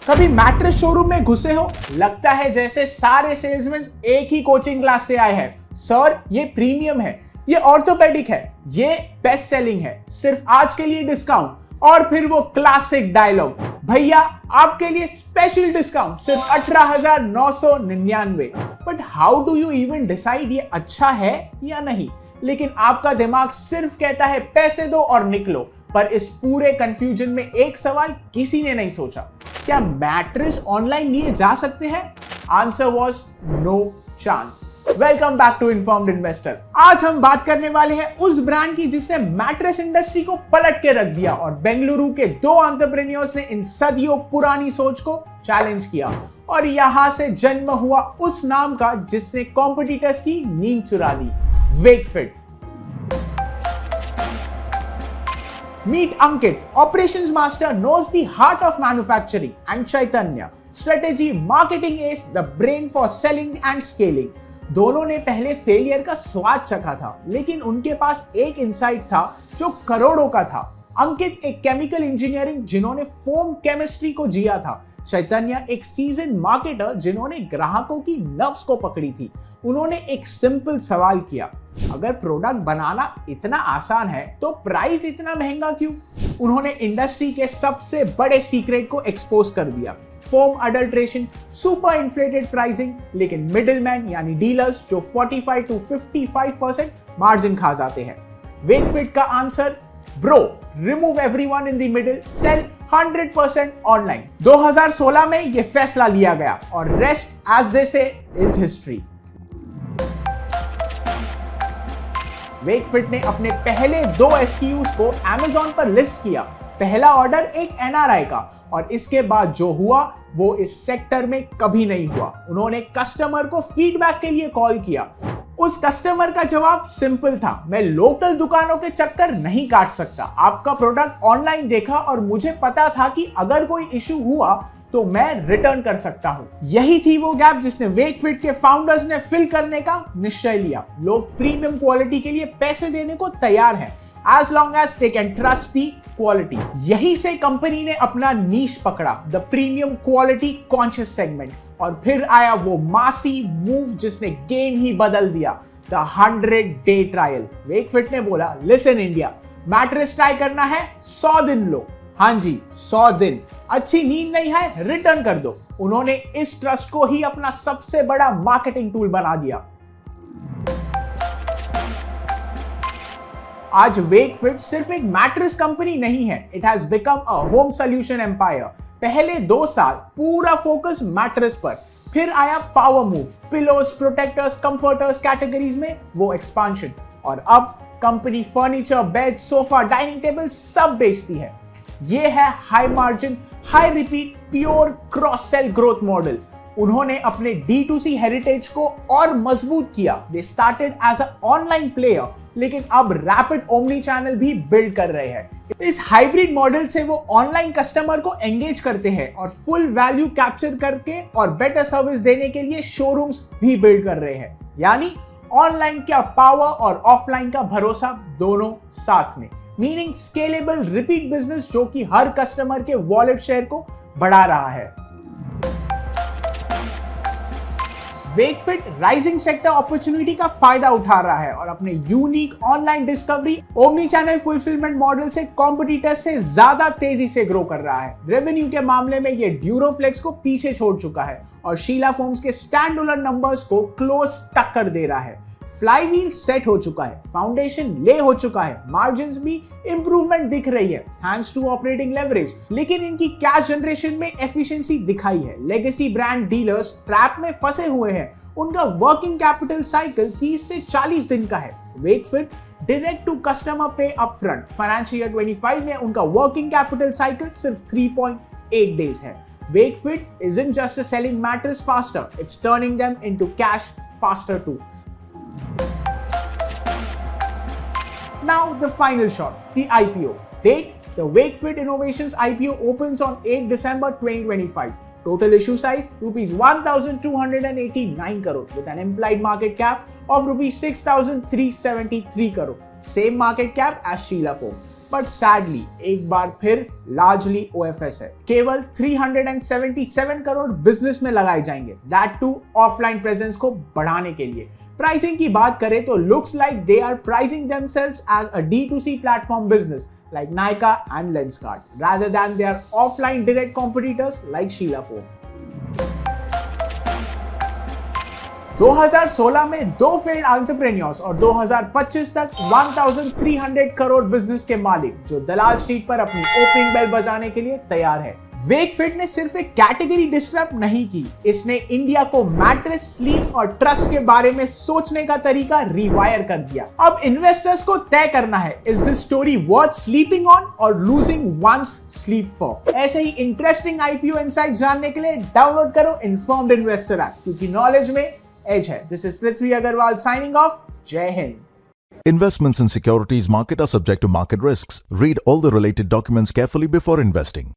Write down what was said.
कभी mattress showroom में घुसे हो? लगता है जैसे सारे सेल्समैन एक ही कोचिंग क्लास से आए हैं। सर, ये प्रीमियम है, ये ऑर्थोपेडिक है, ये बेस्ट सेलिंग है, सिर्फ आज के लिए डिस्काउंट। और फिर वो क्लासिक डायलॉग, भैया आपके लिए स्पेशल डिस्काउंट सिर्फ 18,999। But how do you even decide ये अच्छा है या नहीं? लेकिन आपका दिमाग सिर्फ कहता है पैसे दो और निकलो। पर इस पूरे कंफ्यूजन में एक सवाल किसी ने नहीं सोचा, क्या मैट्रेस ऑनलाइन लिए जा सकते हैं? Answer was no chance. Welcome back to informed investor. आज हम बात करने वाले हैं उस ब्रांड की जिसने मैट्रेस इंडस्ट्री को पलट के रख दिया और बेंगलुरु के दो एंटरप्रेन्योर्स ने इन सदियों पुरानी सोच को चैलेंज किया और यहां से जन्म हुआ उस नाम का जिसने कॉम्पिटिटर्स की नींद चुरा ली, Wakefit. Meet Ankit, operations master, knows the heart of manufacturing, and Chaitanya, strategy, marketing ace, the brain for selling and scaling. दोनों ने पहले फेलियर का स्वाद चखा था, लेकिन उनके पास एक इंसाइट था जो करोड़ों का था। अंकित एक केमिकल इंजीनियरिंग जिन्होंने फोम केमिस्ट्री को जिया था। चैतन्य एक सीजन मार्केटर जिन्होंने ग्राहकों की नब्ज को पकड़ी थी। उन्होंने एक सिंपल सवाल किया, अगर प्रोडक्ट बनाना इतना आसान है तो प्राइस इतना महंगा क्यों? उन्होंने इंडस्ट्री के सबसे बड़े सीक्रेट को एक्सपोज कर दिया, foam adulteration, super inflated pricing, लेकिन मिडिलमैन यानी डीलर्स जो 45 to 55% मार्जिन खा जाते हैं। वेकफिट का answer, bro, remove everyone in the middle, sell 100% online. 2016 में यह फैसला लिया गया और रेस्ट एज दे से इज हिस्ट्री। वेकफिट ने अपने पहले 2 SKUs को Amazon पर लिस्ट किया। पहला ऑर्डर एक NRI का, और इसके बाद जो हुआ वो इस सेक्टर में कभी नहीं हुआ। उन्होंने कस्टमर को फीडबैक के लिए कॉल किया। उस कस्टमर का जवाब सिंपल था, मैं लोकल दुकानों के चक्कर नहीं काट सकता। आपका प्रोडक्ट ऑनलाइन देखा और मुझे पता था कि अगर कोई इशू हुआ तो मैं रिटर्न कर सकता हूं। यही थी वो गैप जिसने वेकफिट के फाउंडर्स ने फिल करने का निश्चय लिया। लोग प्रीमियम क्वालिटी के लिए पैसे देने को तैयार हैं, as long as they can trust the quality। यही से कंपनी ने अपना नीश पकड़ा, the premium quality conscious segment. और फिर आया वो मासी मूव जिसने गेम ही बदल दिया, द 100-day ट्रायल। वेकफिट ने बोला, लिसन इंडिया, मैट्रेस ट्राई करना है 100 दिन लो। हाँ जी, 100 दिन। अच्छी नींद नहीं है, रिटर्न कर दो। उन्होंने इस ट्रस्ट को ही अपना सबसे बड़ा मार्केटिंग टूल बना दिया। आज वेकफिट सिर्फ एक मैट्रेस कंपनी नहीं है, it has become a home solution empire. पहले 2 साल पूरा फोकस मैट्रेस पर, फिर आया power move, pillows, protectors, comforters categories में वो एक्सपांशन, और अब company furniture, bed, sofa, dining table सब बेचती है। ये है high margin, high repeat, pure cross sell growth model. उन्होंने अपने D2C हेरिटेज को और मजबूत किया। They started as a online player, लेकिन अब रैपिड ओमनी चैनल भी बिल्ड कर रहे हैं। इस हाइब्रिड मॉडल से वो ऑनलाइन कस्टमर को एंगेज करते हैं और फुल वैल्यू कैप्चर करके और बेटर सर्विस देने के लिए शोरूम्स भी बिल्ड कर रहे हैं। यानी ऑनलाइन का पावर और ऑफलाइन का भरोसा दोनों साथ में, मीनिंग स्केलेबल रिपीट बिजनेस जो कि हर कस्टमर के वॉलेट शेयर को बढ़ा रहा है। वेकफिट राइजिंग सेक्टर अपॉर्चुनिटी का फायदा उठा रहा है और अपने unique online discovery omni channel fulfilment model से कॉम्पिटिटर्स से ज्यादा तेजी से ग्रो कर रहा है। रेवेन्यू के मामले में ये ड्यूरोफ्लेक्स को पीछे छोड़ चुका है और शीला फोम्स के स्टैंडअलोन नंबर्स को क्लोज टक्कर दे रहा है। फ्लाईव्हील सेट हो चुका है, फाउंडेशन ले हो चुका है, मार्जिन्स भी इंप्रूवमेंट दिख रही है थैंक्स टू ऑपरेटिंग लेवरेज, लेकिन इनकी कैश जनरेशन में एफिशिएंसी दिखाई है। लेगेसी ब्रांड डीलर्स ट्रैप में फंसे हुए हैं, उनका वर्किंग कैपिटल साइकिल 30 से 40 दिन का है। वेकफिट डायरेक्ट टू कस्टमर पे अपफ्रंट, फाइनेंशियल ईयर 25 में उनका वर्किंग कैपिटल साइकिल सिर्फ 3.8 डेज है। Wakefit isn't just a selling mattress faster, it's turning them into cash faster too. Now the final shot, the IPO. Date, the Wakefit Innovations IPO opens on 8 December 2025. Total issue size, rupees 1,289 crore with an implied market cap of rupees 6,373 crore. Same market cap as Sheela Foam. But sadly एक बार फिर largely OFS है। केवल 377 crore business में लगाए जाएंगे, that to offline presence को बढ़ाने के लिए। प्राइसिंग की बात करें तो looks like they are pricing themselves as a D2C platform business like Nykaa and Lenskart rather than their offline direct competitors like Sheela Foam। 2016 में 2 फेल्ड एंटरप्रेन्योर्स और 2025 तक 1300 करोड़ बिजनेस के मालिक जो दलाल स्ट्रीट पर अपनी ओपनिंग बेल बजाने के लिए तैयार है। वेकफिट ने सिर्फ एक कैटेगरी डिस्टर्ब नहीं की, इसने इंडिया को मैट्रेस, स्लीप और ट्रस्ट के बारे में सोचने का तरीका रिवायर कर दिया। अब इन्वेस्टर्स को तय करना है, is this story worth sleeping on और लूजिंग वंस स्लीप फॉर। ऐसे ही इंटरेस्टिंग IPO इनसाइट जानने के लिए डाउनलोड करो इन्फॉर्म्ड इन्वेस्टर ऐप, क्योंकि नॉलेज में एज है। This is Prithvi Agarwal signing off. जय हिंद। Investments in securities market are subject to market risks. Read all the related documents carefully before investing.